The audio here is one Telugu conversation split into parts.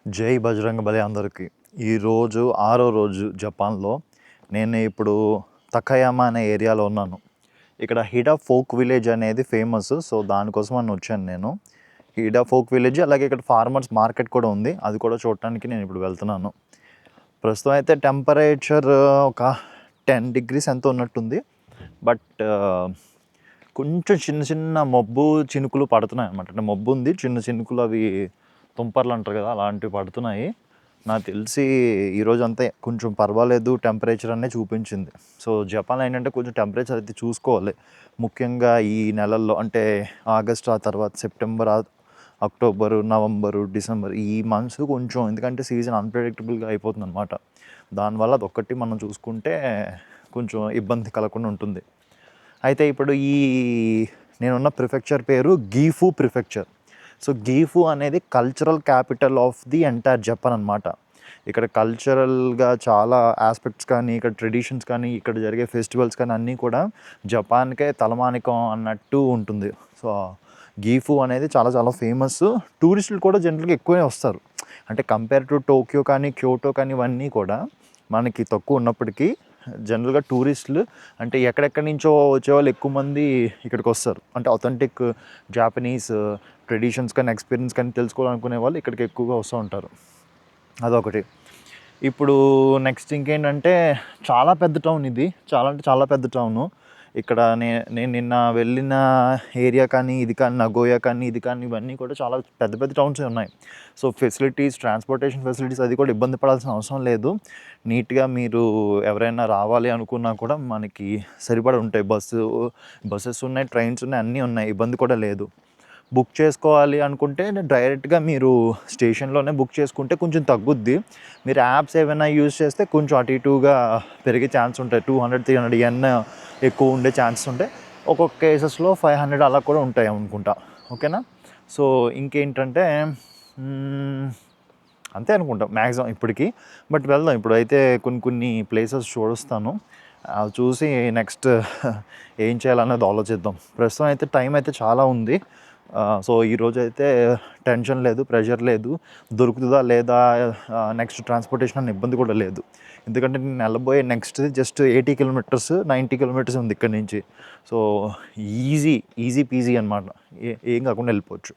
జై బజరంగ బలి అందరికీ. ఈరోజు 6వ రోజు జపాన్లో. నేను ఇప్పుడు తకయామా అనే ఏరియాలో ఉన్నాను. ఇక్కడ హిడా ఫోక్ విలేజ్ అనేది ఫేమస్. సో దానికోసం అని వచ్చాను నేను. హిడా ఫోక్ విలేజ్, అలాగే ఇక్కడ ఫార్మర్స్ మార్కెట్ కూడా ఉంది. అది కూడా చూడటానికి నేను ఇప్పుడు వెళ్తున్నాను. ప్రస్తుతం అయితే టెంపరేచర్ ఒక 10 degrees ఎంతో ఉన్నట్టుంది. బట్ కొంచెం చిన్న చిన్న మబ్బు చినుకులు పడుతున్నాయి అన్నమాట. అంటే మబ్బు ఉంది, చిన్న చినుకులు, అవి తుంపర్లు అంటారు కదా, అలాంటివి పడుతున్నాయి. నాకు తెలిసి ఈరోజు అంతే కొంచెం పర్వాలేదు టెంపరేచర్ అనే చూపించింది. సో జపాన్ ఏంటంటే కొంచెం టెంపరేచర్ అయితే చూసుకోవాలి. ముఖ్యంగా ఈ నెలల్లో అంటే ఆగస్ట్, ఆ తర్వాత సెప్టెంబర్, అక్టోబరు, నవంబరు, డిసెంబర్, ఈ మంత్స్ కొంచెం, ఎందుకంటే సీజన్ అన్ప్రెడిక్టబుల్గా అయిపోతుంది అనమాట. దానివల్ల అదొక్కటి మనం చూసుకుంటే కొంచెం ఇబ్బంది కలగకుండా ఉంటుంది. అయితే ఇప్పుడు నేనున్న ప్రిఫెక్చర్ పేరు గీఫు ప్రిఫెక్చర్. సో గీఫు అనేది cultural capital of the entire Japan అనమాట. ఇక్కడ కల్చరల్గా చాలా ఆస్పెక్ట్స్ కానీ, ఇక్కడ ట్రెడిషన్స్ కానీ, ఇక్కడ జరిగే ఫెస్టివల్స్ కానీ అన్నీ కూడా జపాన్కే తలమానికం అన్నట్టు ఉంటుంది. సో గీఫు అనేది చాలా చాలా ఫేమస్. టూరిస్టులు కూడా జనరల్గా ఎక్కువే వస్తారు. అంటే కంపేర్ టు టోక్యో కానీ, క్యోటో కానీ, ఇవన్నీ కూడా మనకి తక్కువ ఉన్నప్పటికీ జనరల్గా టూరిస్టులు అంటే ఎక్కడెక్కడి నుంచో వచ్చేవాళ్ళు ఎక్కువ మంది ఇక్కడికి వస్తారు. అంటే అథెంటిక్ జాపనీస్ ట్రెడిషన్స్ కానీ, ఎక్స్పీరియన్స్ కానీ తెలుసుకోవాలనుకునే వాళ్ళు ఇక్కడికి ఎక్కువగా వస్తూ ఉంటారు. అదొకటి. ఇప్పుడు నెక్స్ట్ ఇంకేంటంటే చాలా పెద్ద టౌన్ ఇది. చాలా అంటే చాలా పెద్ద టౌను. ఇక్కడ నేను నిన్న వెళ్ళిన ఏరియా కానీ, ఇది కానీ, నగోయా కానీ, ఇది కానీ, ఇవన్నీ కూడా చాలా పెద్ద పెద్ద టౌన్సే ఉన్నాయి. సో ఫెసిలిటీస్, ట్రాన్స్పోర్టేషన్ ఫెసిలిటీస్ అది కూడా ఇబ్బంది పడాల్సిన అవసరం లేదు. నీట్గా మీరు ఎవరైనా రావాలి అనుకున్నా కూడా మనకి సరిపడా ఉంటాయి. బస్సెస్ ఉన్నాయి, ట్రైన్స్ ఉన్నాయి, అన్నీ ఉన్నాయి, ఇబ్బంది కూడా లేదు. బుక్ చేసుకోవాలి అనుకుంటే డైరెక్ట్గా మీరు స్టేషన్లోనే బుక్ చేసుకుంటే కొంచెం తగ్గుద్ది. మీరు యాప్స్ ఏమైనా యూజ్ చేస్తే కొంచెం అటు ఇటుగా పెరిగే ఛాన్స్ ఉంటాయి. 200-300 yen ఎక్కువ ఉండే ఛాన్సెస్ ఉంటాయి. ఒక్కొక్క కేసెస్లో 500 అలా కూడా ఉంటాయి అనుకుంటా. ఓకేనా? సో ఇంకేంటంటే అంతే అనుకుంటాం మ్యాక్సిమం ఇప్పటికి. బట్ వెళ్దాం. ఇప్పుడైతే కొన్ని ప్లేసెస్ చూడొస్తాను. అవి చూసి నెక్స్ట్ ఏం చేయాలన్నది ఆలోచిద్దాం. ప్రస్తుతం అయితే టైం అయితే చాలా ఉంది. సో ఈరోజు అయితే టెన్షన్ లేదు, ప్రెషర్ లేదు, దొరుకుతుందా లేదా నెక్స్ట్ ట్రాన్స్పోర్టేషన్ అనే ఇబ్బంది కూడా లేదు. ఎందుకంటే నేను వెళ్ళబోయే నెక్స్ట్ జస్ట్ 80 kilometers, 90 kilometers ఉంది ఇక్కడి నుంచి. సో ఈజీ పీజీ అనమాట. ఏం కాకుండా వెళ్ళిపోవచ్చు.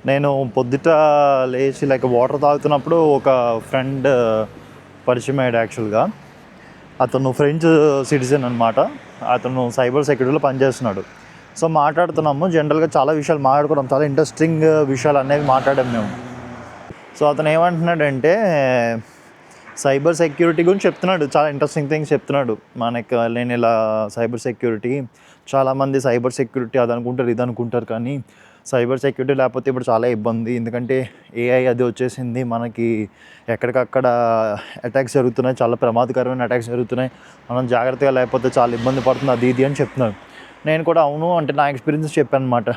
నేను పొద్దుట లేచి వాటర్ తాగుతున్నప్పుడు ఒక ఫ్రెండ్ పరిచయం అయ్యాడు. యాక్చువల్గా అతను ఫ్రెంచ్ సిటిజన్ అనమాట. అతను సైబర్ సెక్యూరిటీలో పనిచేస్తున్నాడు. సో మాట్లాడుతున్నాము. జనరల్గా చాలా విషయాలు మాట్లాడుకోవడం, చాలా ఇంట్రెస్టింగ్ విషయాలు అనేవి మాట్లాడాము మేము. సో అతను ఏమంటున్నాడంటే సైబర్ సెక్యూరిటీ గురించి చెప్తున్నాడు. చాలా ఇంట్రెస్టింగ్ థింగ్స్ చెప్తున్నాడు. నేను ఇలా సైబర్ సెక్యూరిటీ, చాలామంది సైబర్ సెక్యూరిటీ అది అనుకుంటారు, ఇది అనుకుంటారు, కానీ సైబర్ సెక్యూరిటీ లేకపోతే ఇప్పుడు చాలా ఇబ్బంది. ఎందుకంటే ఏఐ అది వచ్చేసింది. మనకి ఎక్కడికక్కడ అటాక్స్ జరుగుతున్నాయి, చాలా ప్రమాదకరమైన అటాక్స్ జరుగుతున్నాయి. మనం జాగ్రత్తగా లేకపోతే చాలా ఇబ్బంది పడుతుంది, అది ఇది అని చెప్తున్నాడు. నేను కూడా అవును అంటే నా ఎక్స్పీరియన్స్ చెప్పాను అనమాట.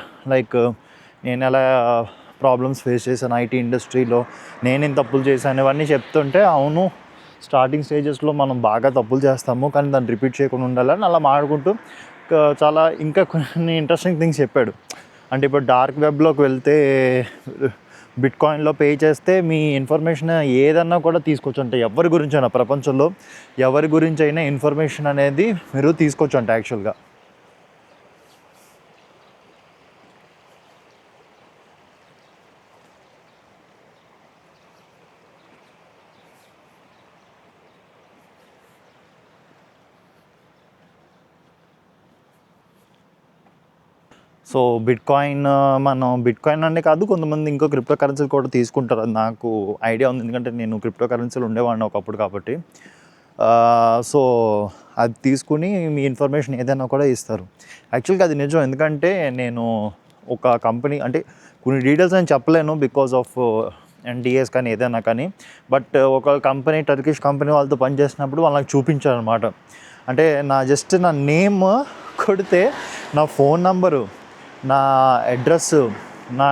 నేను ఎలా ప్రాబ్లమ్స్ ఫేస్ చేశాను ఐటీ ఇండస్ట్రీలో, నేనేం తప్పులు చేశాను, ఇవన్నీ చెప్తుంటే అవును స్టార్టింగ్ స్టేజెస్లో మనం బాగా తప్పులు చేస్తాము, కానీ దాన్ని రిపీట్ చేయకుండా ఉండాలని అలా మాట్లాడుకుంటూ చాలా ఇంకా కొన్ని ఇంట్రెస్టింగ్ థింగ్స్ చెప్పాడు. అంటే ఇప్పుడు డార్క్ వెబ్లోకి వెళ్తే బిట్కాయిన్లో పే చేస్తే మీ ఇన్ఫర్మేషన్ ఏదన్నా కూడా తీసుకోవచ్చు అంటే ఎవరి గురించి అయినా, ప్రపంచంలో ఎవరి గురించి అయినా ఇన్ఫర్మేషన్ అనేది మీరు తీసుకోవచ్చు అంటే యాక్చువల్గా. సో బిట్కాయిన్ అనే కాదు, కొంతమంది ఇంకో క్రిప్టో కరెన్సీలు కూడా తీసుకుంటారు. అది నాకు ఐడియా ఉంది, ఎందుకంటే నేను క్రిప్టో కరెన్సీలు ఉండేవాడిని ఒకప్పుడు కాబట్టి. సో అది తీసుకుని మీ ఇన్ఫర్మేషన్ ఏదైనా కూడా ఇస్తారు. యాక్చువల్గా అది నిజం. ఎందుకంటే నేను ఒక కంపెనీ అంటే కొన్ని డీటెయిల్స్ నేను చెప్పలేను బికాజ్ ఆఫ్ ఎన్డిఏస్ కానీ ఏదైనా కానీ. బట్ ఒక కంపెనీ టర్కిష్ కంపెనీ వాళ్ళతో పనిచేసినప్పుడు వాళ్ళు నాకు చూపించారనమాట. అంటే జస్ట్ నా నేమ్ కొడితే నా ఫోన్ నంబరు, నా అడ్రస్, నా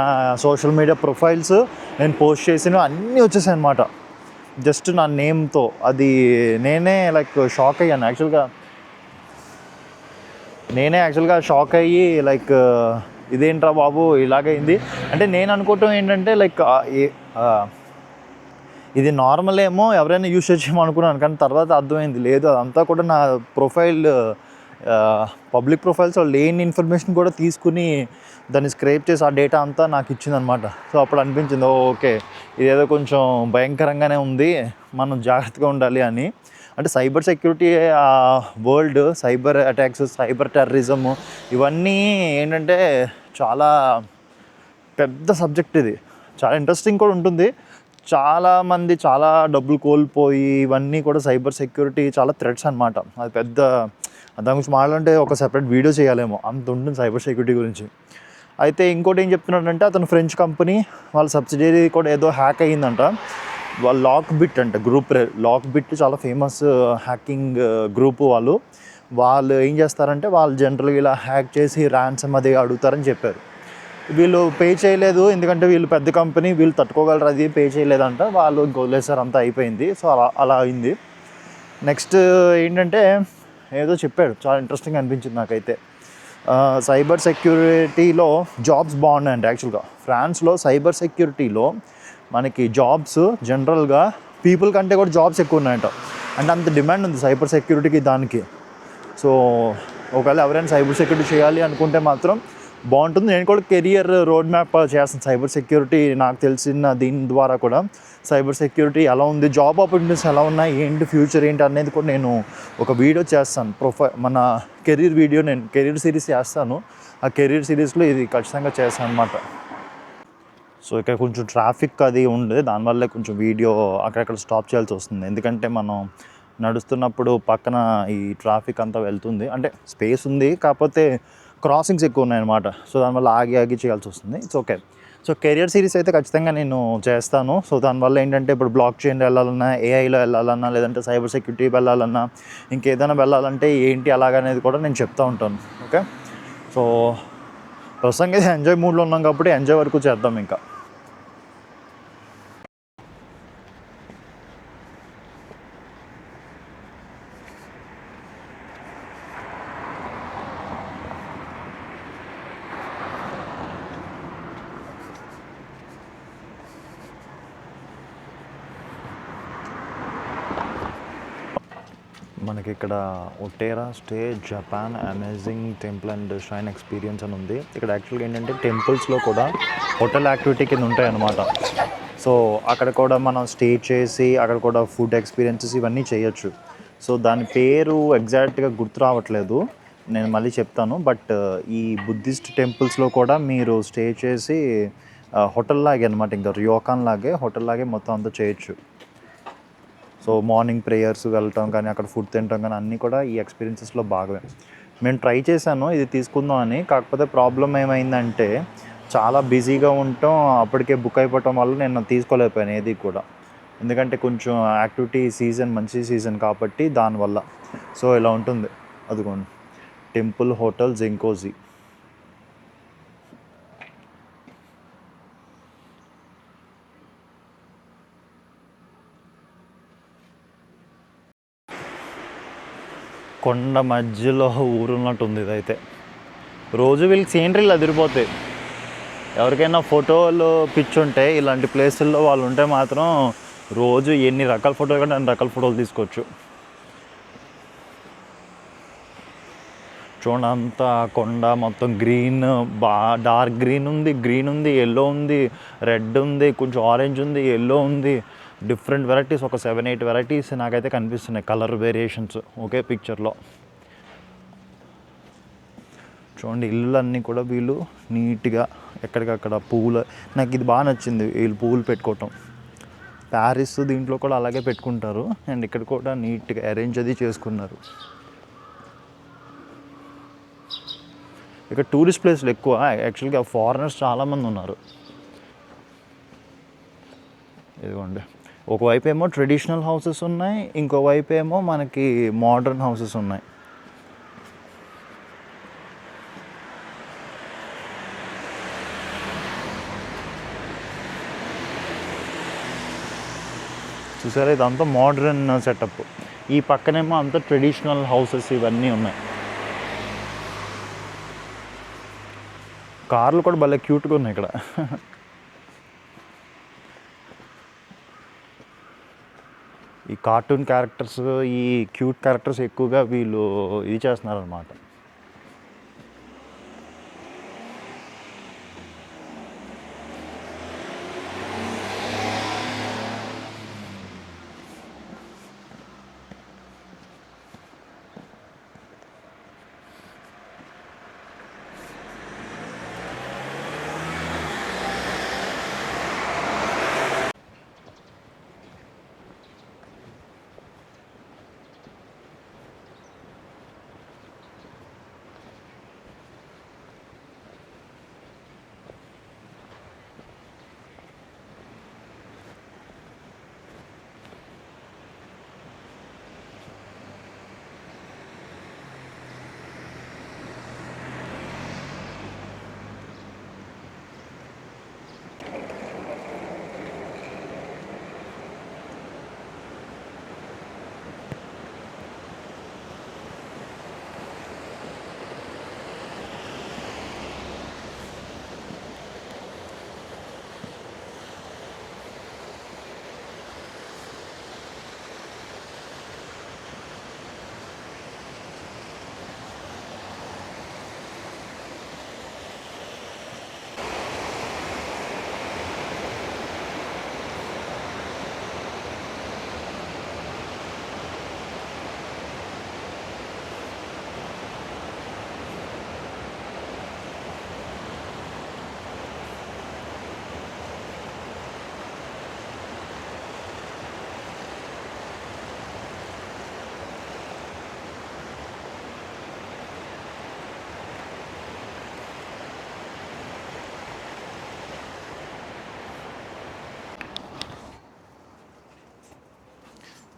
సోషల్ మీడియా ప్రొఫైల్స్, నేను పోస్ట్ చేసినవి అన్నీ వచ్చేసాయి అనమాట జస్ట్ నా నేమ్తో. అది నేనే షాక్ అయ్యాను. యాక్చువల్గా షాక్ అయ్యి ఇదేంట్రా బాబు ఇలాగైంది. అంటే నేను అనుకోవటం ఏంటంటే ఇది నార్మల్ ఏమో ఎవరైనా యూస్ చేసేమో అనుకున్నాను. కానీ తర్వాత అర్థమైంది లేదు, అదంతా కూడా నా ప్రొఫైల్, పబ్లిక్ ప్రొఫైల్స్లో లేని ఇన్ఫర్మేషన్ కూడా తీసుకుని దాన్ని స్క్రేప్ చేసి ఆ డేటా అంతా నాకు ఇచ్చిందనమాట. సో అప్పుడు అనిపించింది ఓకే ఇదేదో కొంచెం భయంకరంగానే ఉంది, మనం జాగ్రత్తగా ఉండాలి అని. అంటే cyber security world, cyber attacks, cyber terrorism ఇవన్నీ ఏంటంటే చాలా పెద్ద సబ్జెక్ట్. ఇది చాలా ఇంట్రెస్టింగ్ కూడా ఉంటుంది. చాలామంది చాలా డబ్బులు కోల్పోయి ఇవన్నీ కూడా సైబర్ సెక్యూరిటీ చాలా థ్రెట్స్ అనమాట. అది పెద్ద, దాని గురించి మాట్లాడంటే ఒక సెపరేట్ వీడియో చేయాలేమో, అంత ఉంటుంది సైబర్ సెక్యూరిటీ గురించి. అయితే ఇంకోటి ఏం చెప్తున్నాడంటే అతను ఫ్రెంచ్ కంపెనీ వాళ్ళ సబ్సిడరీ కూడా ఏదో హ్యాక్ అయ్యిందంట. వాళ్ళు లాక్బిట్ అంట గ్రూప్, లాక్బిట్ చాలా ఫేమస్ హ్యాకింగ్ గ్రూప్. వాళ్ళు ఏం చేస్తారంటే వాళ్ళు జనరల్గా ఇలా హ్యాక్ చేసి ర్యాన్సమ్ అది అడుగుతారని చెప్పారు. వీళ్ళు పే చేయలేదు, ఎందుకంటే వీళ్ళు పెద్ద కంపెనీ, వీళ్ళు తట్టుకోగలరు, అది పే చేయలేదంట. వాళ్ళు ఇంక వదిలేసారు, అంతా అయిపోయింది. సో అలా అయింది. నెక్స్ట్ ఏంటంటే ఏదో చెప్పాడు, చాలా ఇంట్రెస్టింగ్ అనిపించింది నాకైతే. సైబర్ సెక్యూరిటీలో జాబ్స్ బాగున్నాయండి. యాక్చువల్గా ఫ్రాన్స్లో సైబర్ సెక్యూరిటీలో మనకి జాబ్స్ జనరల్గా పీపుల్ కంటే కూడా జాబ్స్ ఎక్కువ ఉన్నాయంట. అంటే అంత డిమాండ్ ఉంది సైబర్ సెక్యూరిటీకి దానికి. సో ఒకవేళ ఎవరైనా సైబర్ సెక్యూరిటీ చేయాలి అనుకుంటే మాత్రం బాగుంటుంది. నేను కూడా కెరియర్ రోడ్ మ్యాప్ చేస్తాను సైబర్ సెక్యూరిటీ. నాకు తెలిసిన దీని ద్వారా కూడా సైబర్ సెక్యూరిటీ ఎలా ఉంది, జాబ్ ఆపర్చునిటీస్ ఎలా ఉన్నాయి, ఏంటి ఫ్యూచర్ ఏంటి అనేది కూడా నేను ఒక వీడియో చేస్తాను. మన కెరీర్ వీడియో, నేను కెరీర్ సిరీస్ చేస్తాను. ఆ కెరీర్ సిరీస్లో ఇది ఖచ్చితంగా చేస్తాను అనమాట. సో ఇక్కడ కొంచెం ట్రాఫిక్ అది ఉంది, దానివల్ల కొంచెం వీడియో అక్కడక్కడ స్టాప్ చేయాల్సి వస్తుంది. ఎందుకంటే మనం నడుస్తున్నప్పుడు పక్కన ఈ ట్రాఫిక్ అంతా వెళ్తుంది. అంటే స్పేస్ ఉంది, కాకపోతే క్రాసింగ్స్ ఎక్కువ ఉన్నాయన్నమాట. సో దానివల్ల ఆగి చేయాల్సి వస్తుంది. It's okay. So career series అయితే ఖచ్చితంగా నేను చేస్తాను. సో దానివల్ల ఏంటంటే ఇప్పుడు బ్లాక్ చైన్ వెళ్ళాలన్నా, ఏఐలో వెళ్ళాలన్నా, లేదంటే సైబర్ సెక్యూరిటీ వెళ్ళాలన్నా, ఇంకేదైనా వెళ్ళాలంటే ఏంటి అలాగనేది కూడా నేను చెప్తూ ఉంటాను. ఓకే. సో ప్రస్తుతంగా ఎంజాయ్ మూడ్లో ఉన్నాం కాబట్టి ఎంజాయ్ వరకు చేద్దాం. ఇంకా మనకి ఇక్కడ Otera stay Japan amazing temple and shrine experience అని ఉంది. ఇక్కడ యాక్చువల్గా ఏంటంటే టెంపుల్స్లో కూడా హోటల్ యాక్టివిటీ కింద ఉంటాయి అన్నమాట. సో అక్కడ కూడా మనం స్టే చేసి అక్కడ కూడా ఫుడ్ ఎక్స్పీరియన్సెస్ ఇవన్నీ చేయొచ్చు. సో దాని పేరు ఎగ్జాక్ట్గా గుర్తు రావట్లేదు, నేను మళ్ళీ చెప్తాను. బట్ ఈ బుద్ధిస్ట్ టెంపుల్స్లో కూడా మీరు స్టే చేసి హోటల్ లాగే అనమాట, ఇంకా రియోకాన్ లాగే హోటల్ లాగే మొత్తం అంతా చేయొచ్చు. సో మార్నింగ్ ప్రేయర్స్ వెళ్ళటం కానీ, అక్కడ ఫుడ్ తినటం కానీ అన్నీ కూడా ఈ ఎక్స్పీరియన్సెస్లో భాగమే. నేను ట్రై చేశాను ఇది తీసుకుందాం అని, కాకపోతే ప్రాబ్లం ఏమైందంటే చాలా బిజీగా ఉండటం, అప్పటికే బుక్ అయిపోవటం వల్ల నేను తీసుకోలేకపోయాను ఏది కూడా. ఎందుకంటే కొంచెం యాక్టివిటీ సీజన్ మంచి సీజన్ కాబట్టి దానివల్ల. సో ఇలా ఉంటుంది. అదిగోండి టెంపుల్ హోటల్ జింకోజీ. కొండ మధ్యలో ఊరున్నట్టుంది ఇదైతే. రోజు వీళ్ళకి సీనరీలు అదిరిపోతాయి. ఎవరికైనా ఫోటోలు పిచ్చుంటే ఇలాంటి ప్లేసుల్లో వాళ్ళు ఉంటే మాత్రం రోజు ఎన్ని రకాల ఫోటోలు కంటే అన్ని రకాల ఫోటోలు తీసుకోవచ్చు. చూడండి అంతా కొండ మొత్తం గ్రీన్, డార్క్ గ్రీన్ ఉంది, ఎల్లో ఉంది, రెడ్ ఉంది, కొంచెం ఆరెంజ్ ఉంది, ఎల్లో ఉంది, డిఫరెంట్ వెరైటీస్, ఒక 7-8 వెరైటీస్ నాకైతే కనిపిస్తున్నాయి కలర్ వేరియేషన్స్ ఒకే పిక్చర్లో. చూడండి ఇళ్ళన్నీ కూడా వీళ్ళు నీట్గా ఎక్కడికక్కడ పువ్వులు, నాకు ఇది బాగా నచ్చింది వీళ్ళు పువ్వులు పెట్టుకోవటం. ప్యారిస్ దీంట్లో కూడా అలాగే పెట్టుకుంటారు. అండ్ ఇక్కడ కూడా నీట్గా అరేంజ్ అది చేసుకున్నారు. ఇక్కడ టూరిస్ట్ ప్లేస్లు ఎక్కువ. యాక్చువల్గా ఫారినర్స్ చాలామంది ఉన్నారు. ఇదిగోండి, ఒకవైపు ఏమో ట్రెడిషనల్ హౌసెస్ ఉన్నాయి, ఇంకోవైపు ఏమో మనకి మోడర్న్ హౌసెస్ ఉన్నాయి. చూసారా, ఇదంతా మోడర్న్ సెటప్. ఈ పక్కనేమో అంతా ట్రెడిషనల్ హౌసెస్ ఇవన్నీ ఉన్నాయి. కార్లు కూడా భలే క్యూట్గా ఉన్నాయి ఇక్కడ. ఈ కార్టూన్ క్యారెక్టర్స్, ఈ క్యూట్ క్యారెక్టర్స్ ఎక్కువగా వీళ్ళు ఇది చేస్తున్నారనమాట.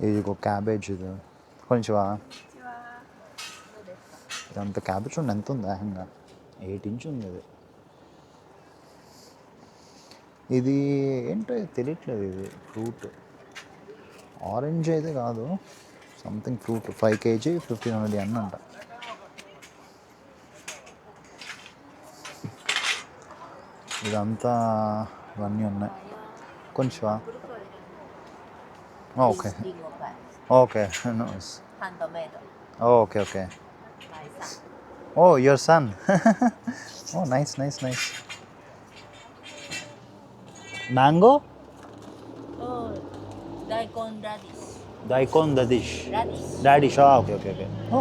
ఇది ఒక క్యాబేజ్. ఇది కొంచెం ఇదంత క్యాబేజ్ చూడండి ఎంత ఉంది. ఏకంగా 8 ఇంచ్ ఉంది ఇది. ఇది ఏంటో తెలియట్లేదు. ఇది ఫ్రూట్, ఆరెంజ్ అయితే కాదు, సంథింగ్ ఫ్రూట్. 5 kg 1500 yen అంట. ఇదంతా ఇవన్నీ ఉన్నాయి. కొంచెం okay okay nice. Okay okay. Oh your son. Oh nice nice nice. Mango, daikon radish. Radish, okay okay okay. Oh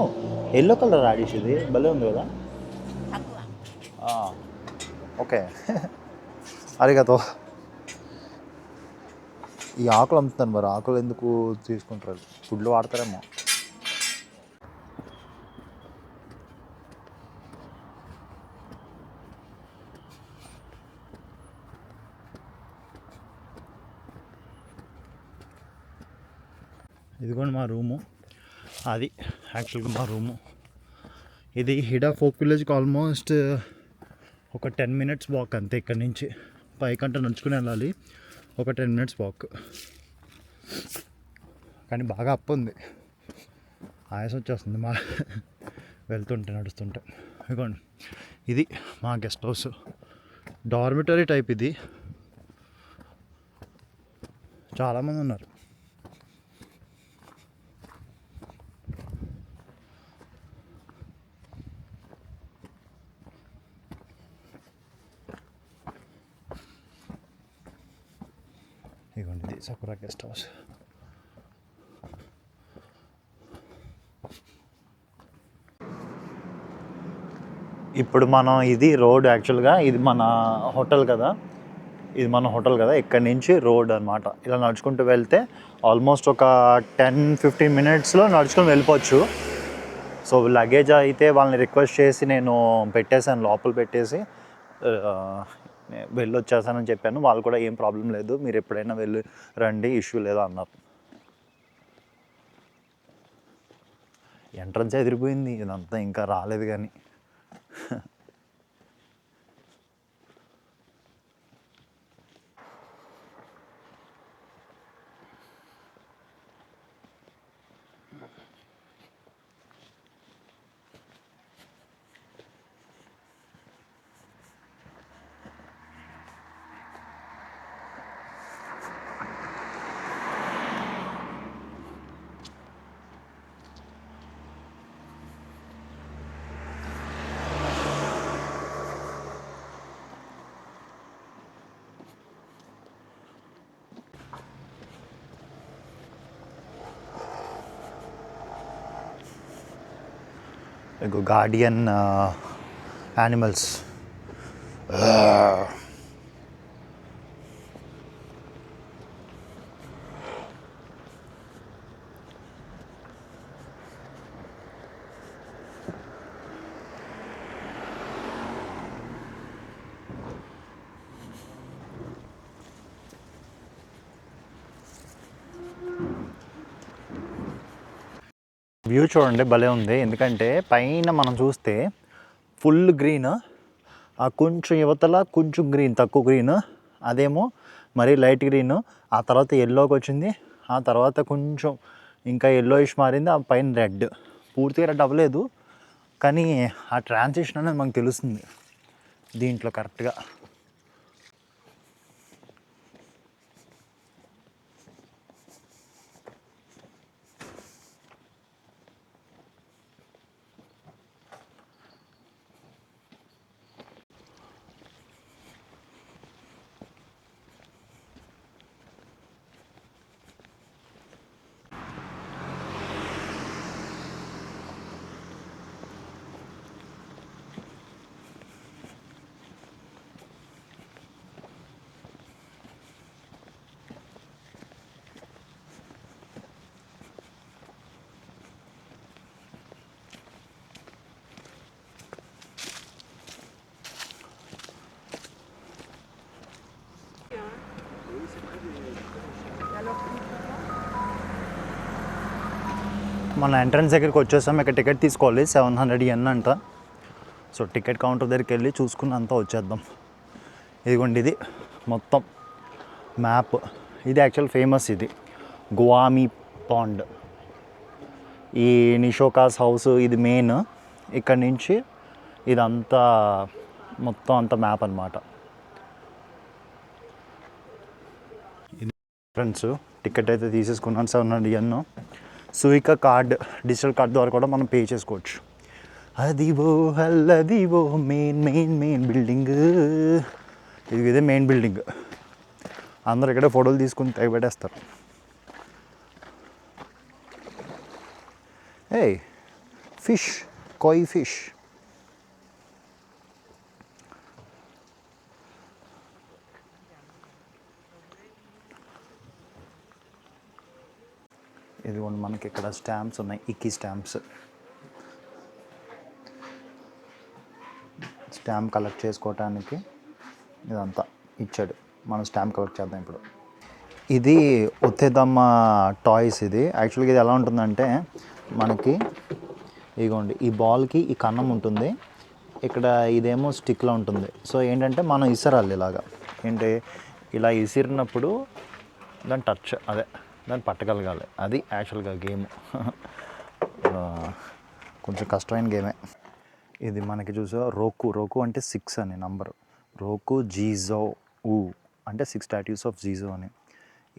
yellow colour radish, ఇది భలే ఉంది కదా. ఓకే. అరిగతో. ఈ ఆకులు అమ్ముతాను, మరి ఆకులు ఎందుకు తీసుకుంటారు? ఫుడ్లో వాడతారేమో. ఇదిగోండి మా రూము. అది యాక్చువల్గా మా రూము. ఇది హిడా ఫోక్ విలేజ్కి ఆల్మోస్ట్ ఒక 10 minutes వాక్ అంతే. ఇక్కడి నుంచి పైకంటే నడుచుకుని వెళ్ళాలి, ఒక 10 minutes వాక్. కానీ బాగా అప్పు ఉంది, ఆయాసం వచ్చేస్తుంది మా వెళ్తుంటే నడుస్తుంటే. ఇదిగోండి, ఇది మా గెస్ట్ హౌస్. డార్మిటరీ టైప్ ఇది. చాలామంది ఉన్నారు. ఇదిగోండి, ఇది సకురా గెస్ట్ హౌస్. ఇప్పుడు మనం ఇది రోడ్, యాక్చువల్గా ఇది మన హోటల్ కదా. ఇది మన హోటల్ కదా, ఇక్కడ నుంచి రోడ్ అనమాట. ఇలా నడుచుకుంటూ వెళ్తే ఆల్మోస్ట్ ఒక 10-15 మినిట్స్లో నడుచుకొని వెళ్ళిపోవచ్చు. సో లగేజ్ అయితే వాళ్ళని రిక్వెస్ట్ చేసి నేను పెట్టేశాను, లోపల పెట్టేసి వెళ్ళి వచ్చేసానని చెప్పాను. వాళ్ళు కూడా ఏం ప్రాబ్లం లేదు, మీరు ఎప్పుడైనా వెళ్ళి రండి, ఇష్యూ లేదు అన్నారు. ఎంట్రన్స్ ఎదిరిపోయింది, ఇదంతా ఇంకా రాలేదు కానీ. Guardian animals. వ్యూ చూడండి, భలే ఉంది. ఎందుకంటే పైన మనం చూస్తే ఫుల్ గ్రీన్, ఆ కొంచెం యువతల కొంచెం గ్రీన్, తక్కువ గ్రీన్, అదేమో మరీ లైట్ గ్రీన్, ఆ తర్వాత ఎల్లోకి వచ్చింది, ఆ తర్వాత కొంచెం ఇంకా ఎల్లోయిష్ మారింది, ఆ పైన రెడ్. పూర్తిగా రెడ్ అవ్వలేదు కానీ ఆ ట్రాన్సిషన్ అనేది మనకు తెలుస్తుంది దీంట్లో కరెక్ట్గా. మన ఎంట్రన్స్ దగ్గరికి వచ్చేసాం. ఇక్కడ టికెట్ తీసుకోవాలి, 700 yen అంట. సో టికెట్ కౌంటర్ దగ్గరికి వెళ్ళి చూసుకుని అంతా వచ్చేద్దాం. ఇదిగోండి, ఇది మొత్తం మ్యాప్. ఇది యాక్చువల్ ఫేమస్, ఇది గువామి పాండ్. ఈ నిషోకాస్ హౌస్ ఇది మెయిన్. ఇక్కడ నుంచి ఇదంతా మొత్తం అంతా మ్యాప్ అనమాట. ఇది ఫ్రెండ్స్, టికెట్ అయితే తీసేసుకున్నాను, 700 yen. సుయికా కార్డ్, డిజిటల్ కార్డ్ ద్వారా కూడా మనం పే చేసుకోవచ్చు. Adivo Alladivo main main main building, ఇదే మెయిన్ బిల్డింగ్. అందరు ఇక్కడే ఫోటోలు తీసుకుని తెగబెట్టేస్తారు. ఏయ్ ఫిష్, కోయి ఫిష్. ఇదిగోండి, మనకి ఇక్కడ స్టాంప్స్ ఉన్నాయి, ఇక్కీ స్టాంప్స్. స్టాంప్ కలెక్ట్ చేసుకోవటానికి ఇదంతా ఇచ్చాడు, మనం స్టాంప్ కలెక్ట్ చేద్దాం ఇప్పుడు. ఇది ఒత్తేదమ్మ టాయ్స్. ఇది యాక్చువల్గా ఇది ఎలా ఉంటుందంటే, మనకి ఇదిగోండి ఈ బాల్కి ఈ కన్నం ఉంటుంది, ఇక్కడ ఇదేమో స్టిక్లా ఉంటుంది. సో ఏంటంటే మనం ఇసరాలి ఇలాగా, ఏంటి ఇలా ఇసిరినప్పుడు దాన్ని టచ్, అదే దాన్ని పట్టగలగాలి. అది యాక్చువల్గా గేమ్. కొంచెం కష్టమైన గేమే ఇది. మనకి చూసా రోకు, రోకు అంటే 6 అని నంబరు. రోకు జీజో ఊ అంటే 6 స్టాట్యూస్ ఆఫ్ జీజో అని.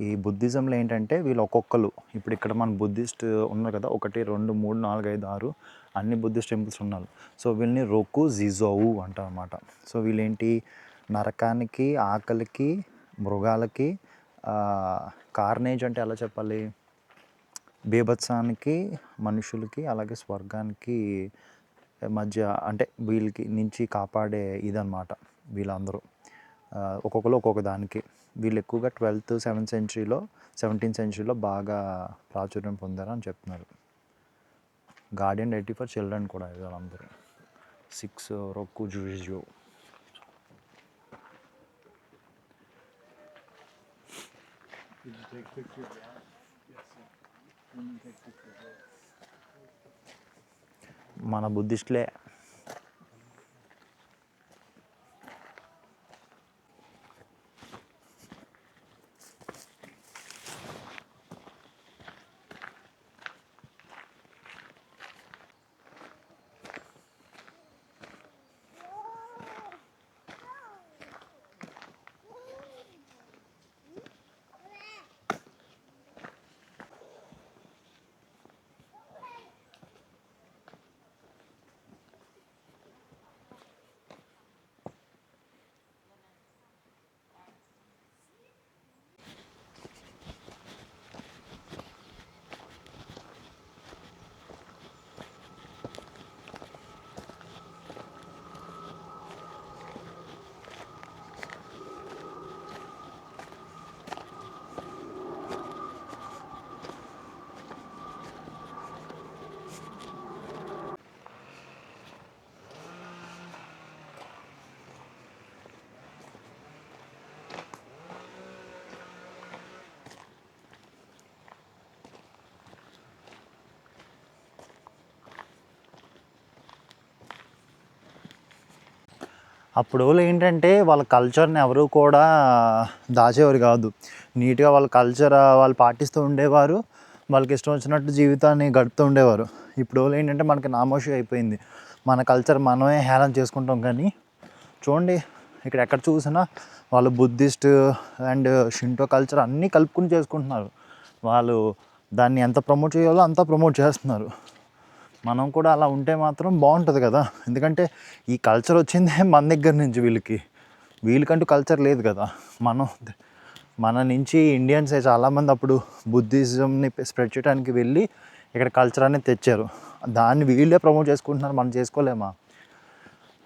ఈ బుద్ధిజంలో ఏంటంటే వీళ్ళు ఒక్కొక్కరు, ఇప్పుడు ఇక్కడ మన బుద్ధిస్ట్ ఉన్నారు కదా, 1 2 3 4 5 6 అన్ని బుద్ధిస్ట్ టెంపుల్స్ ఉన్నారు. సో వీళ్ళని roku జీజోవు అంటారు అన్నమాట. సో వీళ్ళేంటి, నరకానికి, ఆకలికి, మృగాలకి, కార్నేజ్ అంటే ఎలా చెప్పాలి, బీభత్సానికి, మనుషులకి, అలాగే స్వర్గానికి మధ్య అంటే వీళ్ళకి నుంచి కాపాడే ఇదన్నమాట వీళ్ళందరూ. ఒక్కొక్కరు ఒక్కొక్క దానికి. వీళ్ళు ఎక్కువగా 12th 7th సెంచరీలో 17th సెంచరీలో బాగా ప్రాచుర్యం పొందారని చెప్తున్నారు. గార్డియన్ డైటీ ఫర్ చిల్డ్రన్ కూడా ఇది వాళ్ళందరూ. 6 roku juju. మన బుద్ధిస్టులే. అప్పుడు ఏంటంటే వాళ్ళ కల్చర్ని ఎవరు కూడా దాచేవారు కాదు. నీట్గా వాళ్ళ కల్చర్ వాళ్ళు పాటిస్తూ ఉండేవారు. వాళ్ళకి ఇష్టం వచ్చినట్టు జీవితాన్ని గడుపుతూ ఉండేవారు. ఇప్పుడు ఏంటంటే మనకి నామోషి అయిపోయింది. మన కల్చర్ మనమే హేళన చేసుకుంటాం. కానీ చూడండి, ఇక్కడ ఎక్కడ చూసినా వాళ్ళు బుద్ధిస్ట్ అండ్ షింటో కల్చర్ అన్నీ కలుపుకుని చేసుకుంటున్నారు. వాళ్ళు దాన్ని ఎంత ప్రమోట్ చేయాలో అంతా ప్రమోట్ చేస్తున్నారు. మనం కూడా అలా ఉంటే మాత్రం బాగుంటుంది కదా. ఎందుకంటే ఈ కల్చర్ వచ్చిందే మన దగ్గర నుంచి. వీళ్ళకంటూ కల్చర్ లేదు కదా. మన నుంచి ఇండియన్సే చాలామంది అప్పుడు బుద్ధిజంని స్ప్రెడ్ చేయడానికి వెళ్ళి ఇక్కడ కల్చర్ అనేది తెచ్చారు. దాన్ని వీళ్ళే ప్రమోట్ చేసుకుంటున్నారు, మనం చేసుకోలేమా?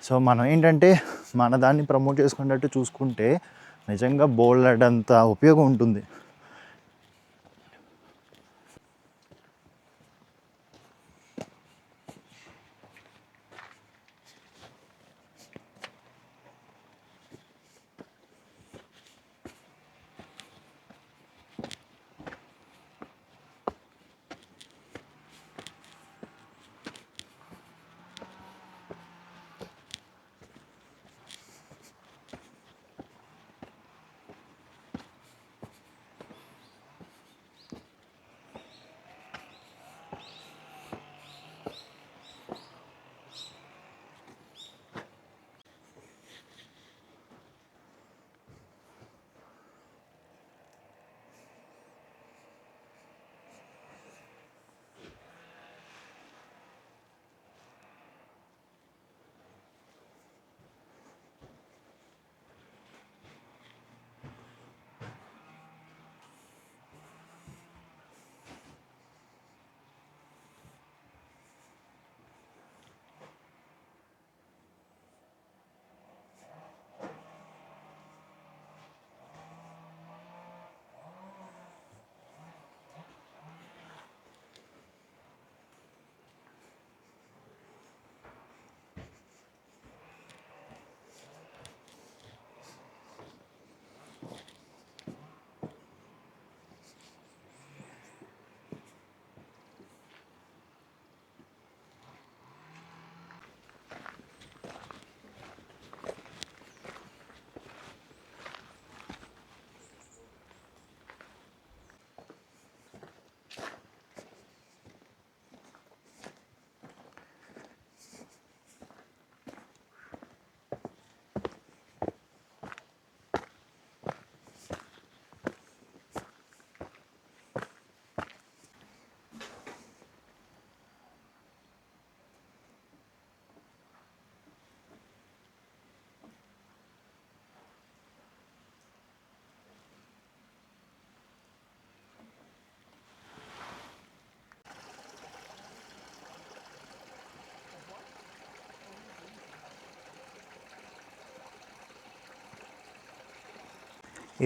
సో మనం ఏంటంటే మన దాన్ని ప్రమోట్ చేసుకునేటట్టు చూసుకుంటే నిజంగా బోల్డంత ఉపయోగం ఉంటుంది.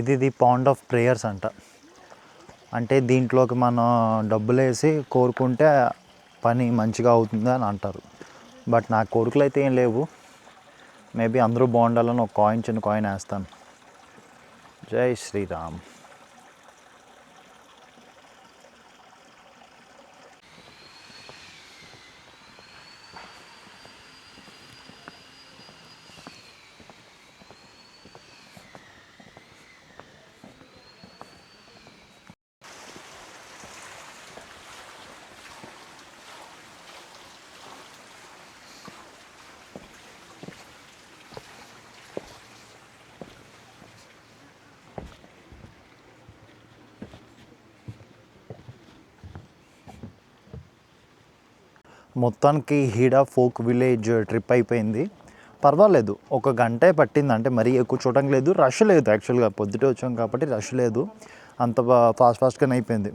ఇది ది పాండ్ ఆఫ్ ప్రేయర్స్ అంట. అంటే దీంట్లోకి మనం డబ్బులు వేసి కోరుకుంటే పని మంచిగా అవుతుంది అని అంటారు. బట్ నా కోరికలు అయితే ఏం లేవు. మేబీ అందరూ బాగుండాలని ఒక చిన్న కాయిన్ వేస్తాను. జై శ్రీరామ్. మొత్తానికి హీడా ఫోక్ విలేజ్ ట్రిప్ అయిపోయింది. పర్వాలేదు, ఒక గంటే పట్టింది. అంటే మరీ ఎక్కువ చూడడం లేదు, రష్ లేదు. యాక్చువల్గా పొద్దుటే వచ్చాం కాబట్టి రష్ లేదు, అంత ఫాస్ట్గానే అయిపోయింది.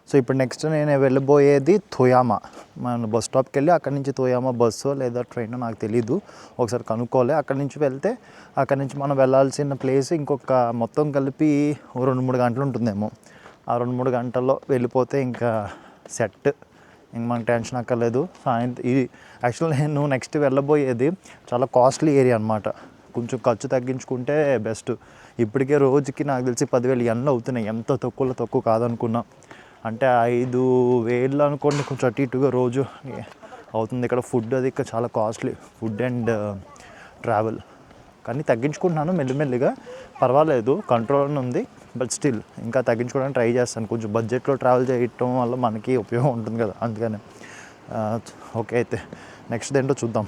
సో ఇప్పుడు నెక్స్ట్ నేను వెళ్ళబోయేది తోయామా. మన బస్ స్టాప్కి వెళ్ళి అక్కడి నుంచి తోయామా బస్సు లేదా ట్రైన్ నాకు తెలీదు, ఒకసారి కనుక్కోవాలి. అక్కడి నుంచి వెళ్తే అక్కడి నుంచి మనం వెళ్ళాల్సిన ప్లేస్ ఇంకొక మొత్తం కలిపి 2-3 గంటలు ఉంటుందేమో. ఆ 2-3 గంటల్లో వెళ్ళిపోతే ఇంకా సెట్, ఇంక మనకు టెన్షన్ అక్కర్లేదు. ఇది యాక్చువల్ నేను నెక్స్ట్ వెళ్ళబోయేది చాలా కాస్ట్లీ ఏరియా అనమాట. కొంచెం ఖర్చు తగ్గించుకుంటే బెస్ట్. ఇప్పటికే రోజుకి నాకు తెలిసి 10,000 ఎండ్లు అవుతున్నాయి. ఎంత తక్కువ కాదనుకున్నా. అంటే 5,000 అనుకోండి, కొంచెం అటు ఇటుగా రోజు అవుతుంది. ఇక్కడ ఫుడ్ అది ఇక్కడ చాలా కాస్ట్లీ, ఫుడ్ అండ్ ట్రావెల్. కానీ తగ్గించుకుంటున్నాను మెల్లిమెల్లిగా, పర్వాలేదు, కంట్రోల్ ఉంది. బట్ స్టిల్ ఇంకా తగ్గించుకోవడానికి ట్రై చేస్తాను. కొంచెం బడ్జెట్లో ట్రావెల్ చేయటం వల్ల మనకి ఉపయోగం ఉంటుంది కదా, అందుకని. ఓకే, అయితే నెక్స్ట్ ఏంటో చూద్దాం.